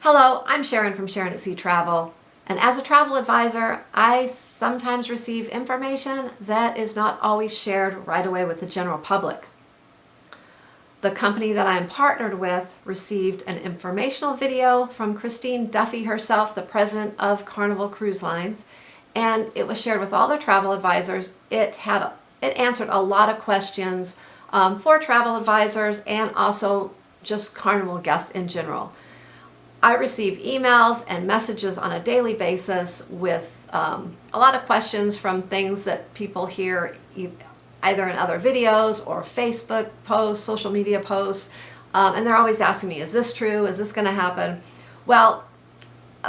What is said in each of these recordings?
Hello, I'm Sharon from Sharonatsea Travel, and as a travel advisor, I sometimes receive information that is not always shared right away with the general public. The company that I am partnered with received an informational video from Duffy herself, the president of Carnival Cruise Lines, and it was shared with all their travel advisors. It answered a lot of questions for travel advisors and also just Carnival guests in general. I receive emails and messages on a daily basis with a lot of questions from things that people hear either in other videos or Facebook posts, social media posts, and they're always asking me, is this true? Is this going to happen? Well,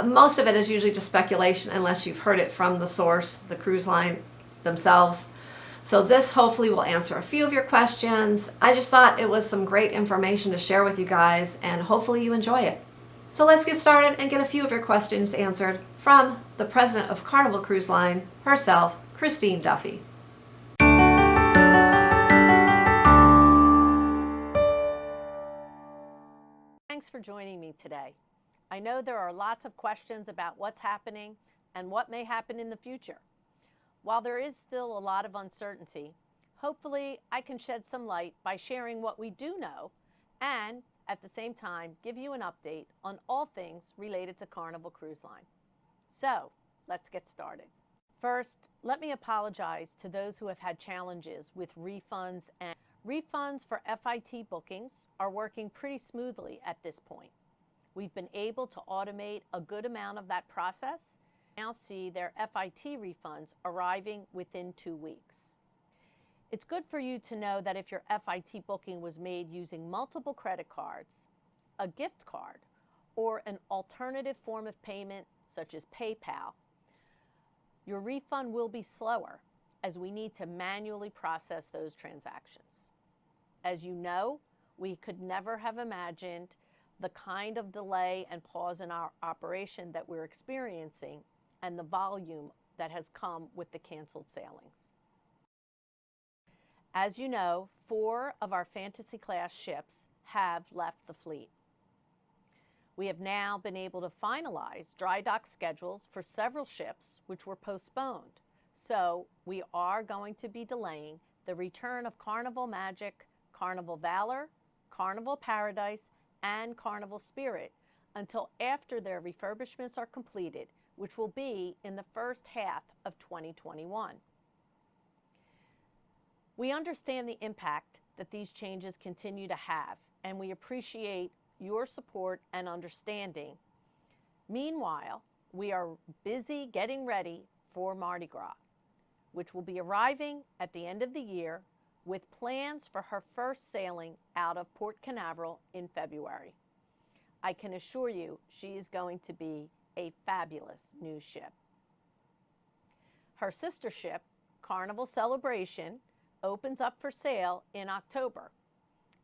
most of it is usually just speculation unless you've heard it from the source, the cruise line themselves. So this hopefully will answer a few of your questions. I just thought it was some great information to share with you guys, and hopefully you enjoy it. So let's get started and get a few of your questions answered from the president of Carnival Cruise Line herself, Duffy. Thanks for joining me today. I know there are lots of questions about what's happening and what may happen in the future. While there is still a lot of uncertainty, hopefully I can shed some light by sharing what we do know and at the same time give you an update on all things related to Carnival Cruise Line. So let's get started. First, let me apologize to those who have had challenges with refunds. And refunds for FIT bookings are working pretty smoothly at this point. We've been able to automate a good amount of that process. Now see their FIT refunds arriving within 2 weeks. It's good for you to know that if your FIT booking was made using multiple credit cards, a gift card, or an alternative form of payment such as PayPal, your refund will be slower as we need to manually process those transactions. As you know, we could never have imagined the kind of delay and pause in our operation that we're experiencing and the volume that has come with the canceled sailings. As you know, 4 of our fantasy class ships have left the fleet. We have now been able to finalize dry dock schedules for several ships which were postponed. So we are going to be delaying the return of Carnival Magic, Carnival Valor, Carnival Paradise, and Carnival Spirit until after their refurbishments are completed, which will be in the first half of 2021. We understand the impact that these changes continue to have, and we appreciate your support and understanding. Meanwhile, we are busy getting ready for Mardi Gras, which will be arriving at the end of the year with plans for her first sailing out of Port Canaveral in February. I can assure you she is going to be a fabulous new ship. Her sister ship, Carnival Celebration, opens up for sale in October,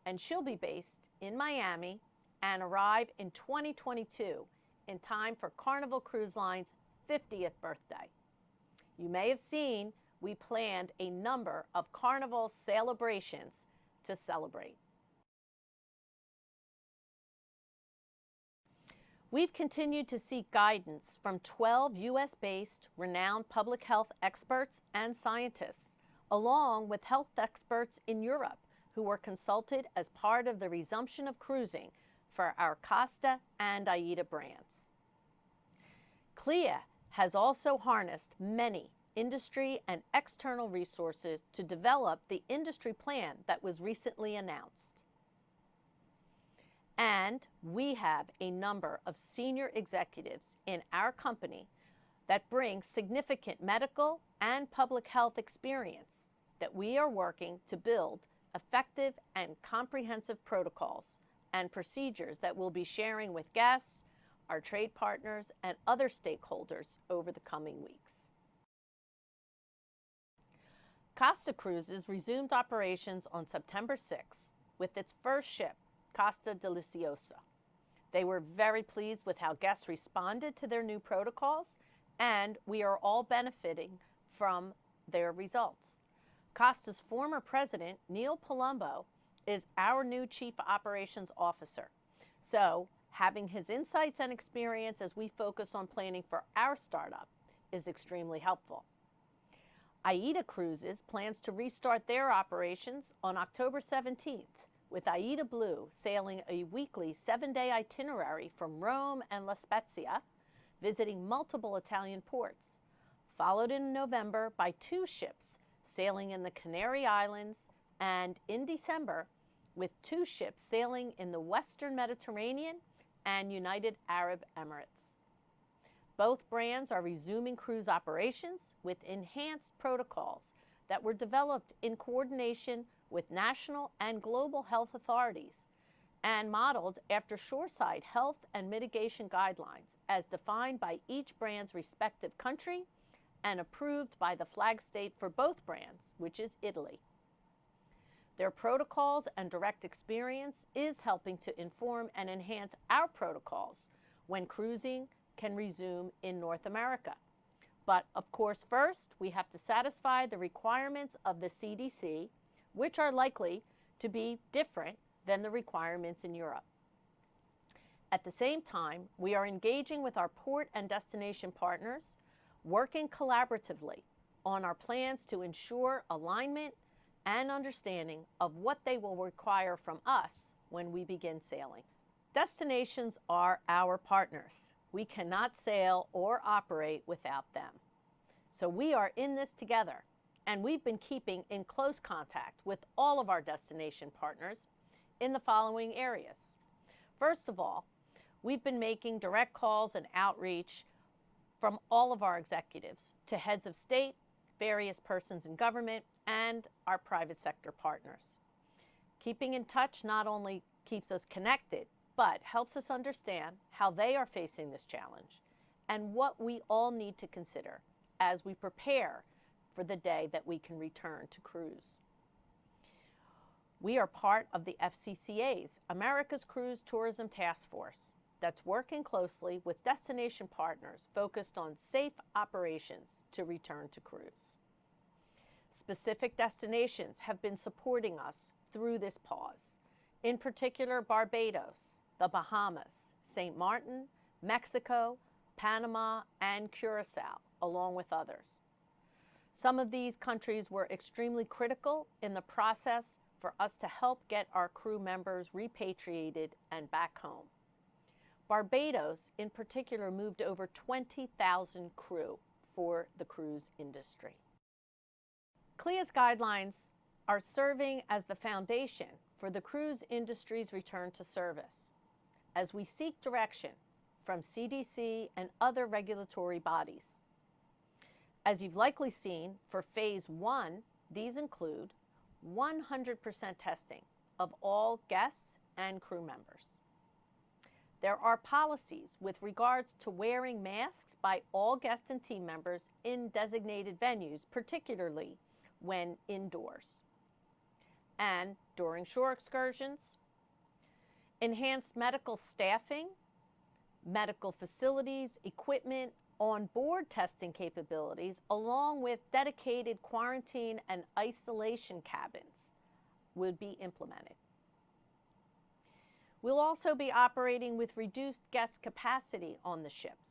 and she'll be based in Miami and arrive in 2022 in time for Carnival Cruise Line's 50th birthday. You may have seen we planned a number of Carnival celebrations to celebrate. We've continued to seek guidance from 12 US-based renowned public health experts and scientists, along with health experts in Europe who were consulted as part of the resumption of cruising for our COSTA and AIDA brands. CLIA has also harnessed many industry and external resources to develop the industry plan that was recently announced. And we have a number of senior executives in our company that bring significant medical and public health experience that we are working to build effective and comprehensive protocols and procedures that we'll be sharing with guests, our trade partners, and other stakeholders over the coming weeks. Costa Cruises resumed operations on September 6th with its first ship, Costa Deliciosa. They were very pleased with how guests responded to their new protocols, and we are all benefiting from their results. Costa's former president, Neil Palumbo, is our new Chief Operations Officer. So Having his insights and experience as we focus on planning for our startup is extremely helpful. AIDA Cruises plans to restart their operations on October 17th, with AIDA Blue sailing a weekly 7-day itinerary from Rome and La Spezia, visiting multiple Italian ports, followed in November by 2 ships sailing in the Canary Islands, and in December with 2 ships sailing in the Western Mediterranean and United Arab Emirates. Both brands are resuming cruise operations with enhanced protocols that were developed in coordination with national and global health authorities and modeled after shoreside health and mitigation guidelines as defined by each brand's respective country and approved by the flag state for both brands, which is Italy. Their protocols and direct experience is helping to inform and enhance our protocols when cruising can resume in North America. But of course, first, we have to satisfy the requirements of the CDC, which are likely to be different than the requirements in Europe. At the same time, we are engaging with our port and destination partners, working collaboratively on our plans to ensure alignment and understanding of what they will require from us when we begin sailing. Destinations are our partners. We cannot sail or operate without them. So we are in this together, and we've been keeping in close contact with all of our destination partners in the following areas. First of all, we've been making direct calls and outreach from all of our executives to heads of state, various persons in government, and our private sector partners. Keeping in touch not only keeps us connected, but helps us understand how they are facing this challenge and what we all need to consider as we prepare for the day that we can return to cruise. We are part of the FCCA's America's Cruise Tourism Task Force that's working closely with destination partners focused on safe operations to return to cruise. Specific destinations have been supporting us through this pause, in particular Barbados, the Bahamas, St. Martin, Mexico, Panama, and Curacao, along with others. Some of these countries were extremely critical in the process for us to help get our crew members repatriated and back home. Barbados, in particular, moved over 20,000 crew for the cruise industry. CLIA's guidelines are serving as the foundation for the cruise industry's return to service as we seek direction from CDC and other regulatory bodies. As you've likely seen, for Phase 1, these include 100% testing of all guests and crew members. There are policies with regards to wearing masks by all guests and team members in designated venues, particularly when indoors. And during shore excursions, enhanced medical staffing, medical facilities, equipment, on-board testing capabilities, along with dedicated quarantine and isolation cabins would be implemented. We'll also be operating with reduced guest capacity on the ships,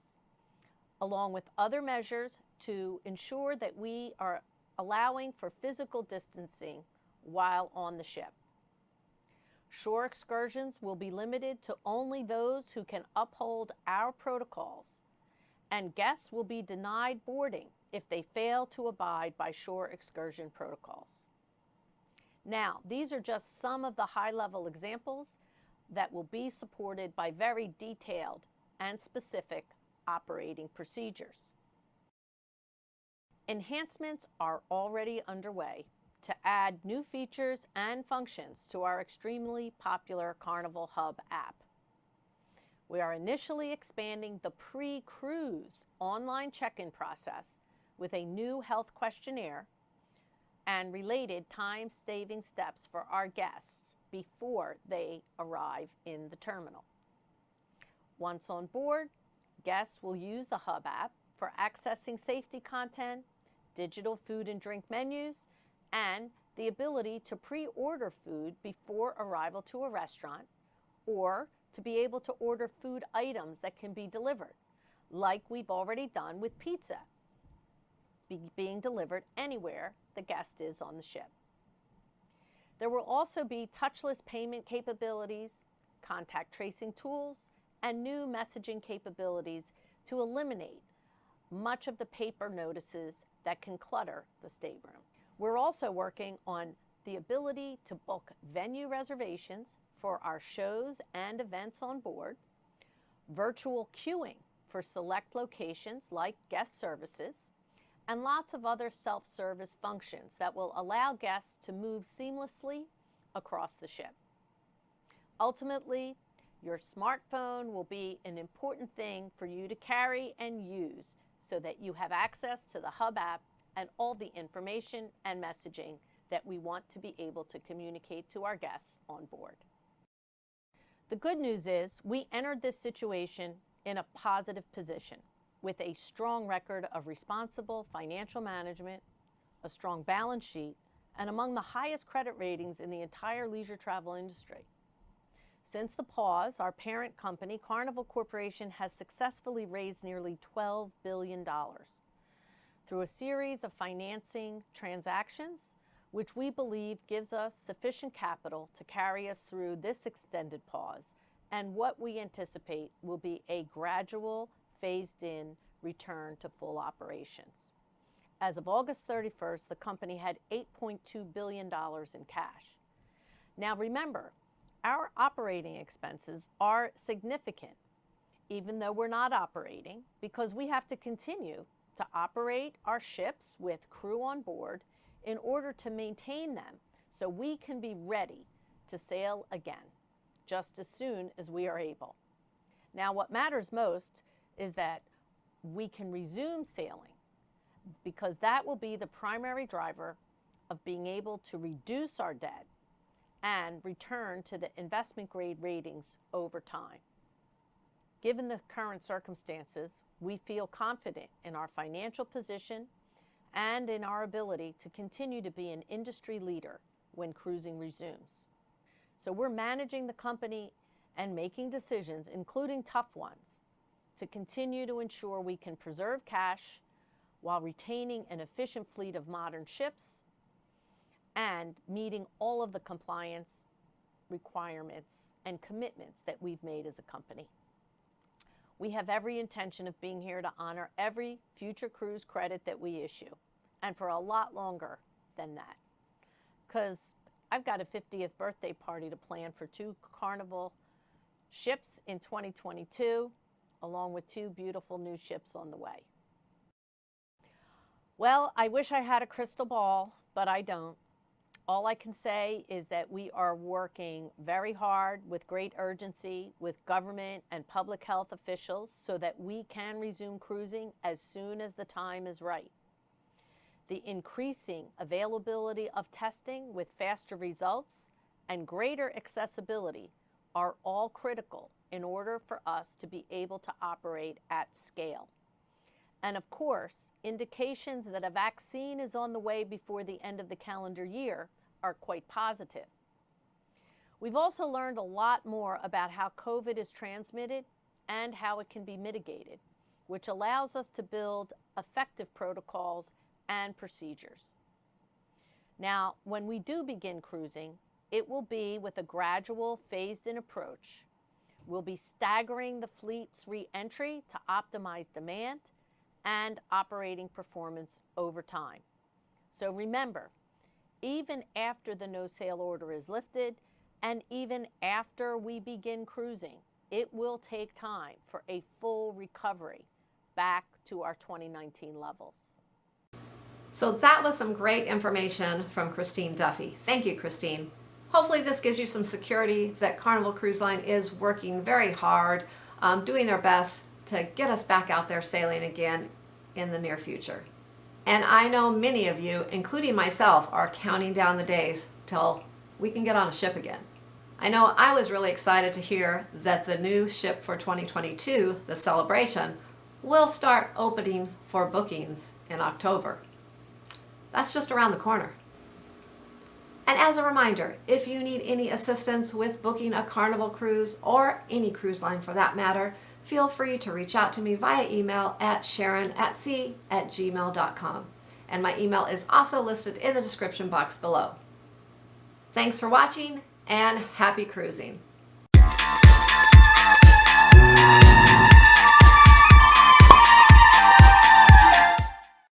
along with other measures to ensure that we are allowing for physical distancing while on the ship. Shore excursions will be limited to only those who can uphold our protocols, and guests will be denied boarding if they fail to abide by shore excursion protocols. Now, these are just some of the high-level examples that will be supported by very detailed and specific operating procedures. Enhancements are already underway to add new features and functions to our extremely popular Carnival Hub app. We are initially expanding the pre-cruise online check-in process with a new health questionnaire and related time-saving steps for our guests before they arrive in the terminal. Once on board, guests will use the Hub app for accessing safety content, digital food and drink menus, and the ability to pre-order food before arrival to a restaurant or to be able to order food items that can be delivered, like we've already done with pizza being delivered anywhere the guest is on the ship. There will also be touchless payment capabilities, contact tracing tools, and new messaging capabilities to eliminate much of the paper notices that can clutter the stateroom. We're also working on the ability to book venue reservations for our shows and events on board, virtual queuing for select locations like guest services, and lots of other self-service functions that will allow guests to move seamlessly across the ship. Ultimately, your smartphone will be an important thing for you to carry and use so that you have access to the Hub app and all the information and messaging that we want to be able to communicate to our guests on board. The good news is we entered this situation in a positive position with a strong record of responsible financial management, a strong balance sheet, and among the highest credit ratings in the entire leisure travel industry. Since the pause, our parent company, Carnival Corporation, has successfully raised nearly $12 billion through a series of financing transactions, which we believe gives us sufficient capital to carry us through this extended pause and what we anticipate will be a gradual, phased-in return to full operations. As of August 31st, the company had $8.2 billion in cash. Now remember, our operating expenses are significant, even though we're not operating, because we have to continue to operate our ships with crew on board in order to maintain them so we can be ready to sail again, just as soon as we are able. Now, what matters most is that we can resume sailing, because that will be the primary driver of being able to reduce our debt and return to the investment grade ratings over time. Given the current circumstances, we feel confident in our financial position and in our ability to continue to be an industry leader when cruising resumes. So we're managing the company and making decisions, including tough ones, to continue to ensure we can preserve cash while retaining an efficient fleet of modern ships and meeting all of the compliance requirements and commitments that we've made as a company. We have every intention of being here to honor every future cruise credit that we issue, and for a lot longer than that, because I've got a 50th birthday party to plan for 2 Carnival ships in 2022, along with 2 beautiful new ships on the way. Well, I wish I had a crystal ball, but I don't. All I can say is that we are working very hard with great urgency with government and public health officials so that we can resume cruising as soon as the time is right. The increasing availability of testing with faster results and greater accessibility are all critical in order for us to be able to operate at scale. And of course, indications that a vaccine is on the way before the end of the calendar year are quite positive. We've also learned a lot more about how COVID is transmitted and how it can be mitigated, which allows us to build effective protocols and procedures. Now, when we do begin cruising, it will be with a gradual, phased-in approach. We'll be staggering the fleet's re-entry to optimize demand and operating performance over time. So remember, even after the no-sail order is lifted, and even after we begin cruising, it will take time for a full recovery back to our 2019 levels. So that was some great information from Christine Duffy. Thank you, Christine. Hopefully this gives you some security that Carnival Cruise Line is working very hard, doing their best to get us back out there sailing again in the near future. And I know many of you, including myself, are counting down the days till we can get on a ship again. I know I was really excited to hear that the new ship for 2022, the Celebration, will start opening for bookings in October. That's just around the corner. And as a reminder, if you need any assistance with booking a Carnival cruise or any cruise line for that matter, feel free to reach out to me via email at sharonatsea@gmail.com. And my email is also listed in the description box below. Thanks for watching and happy cruising.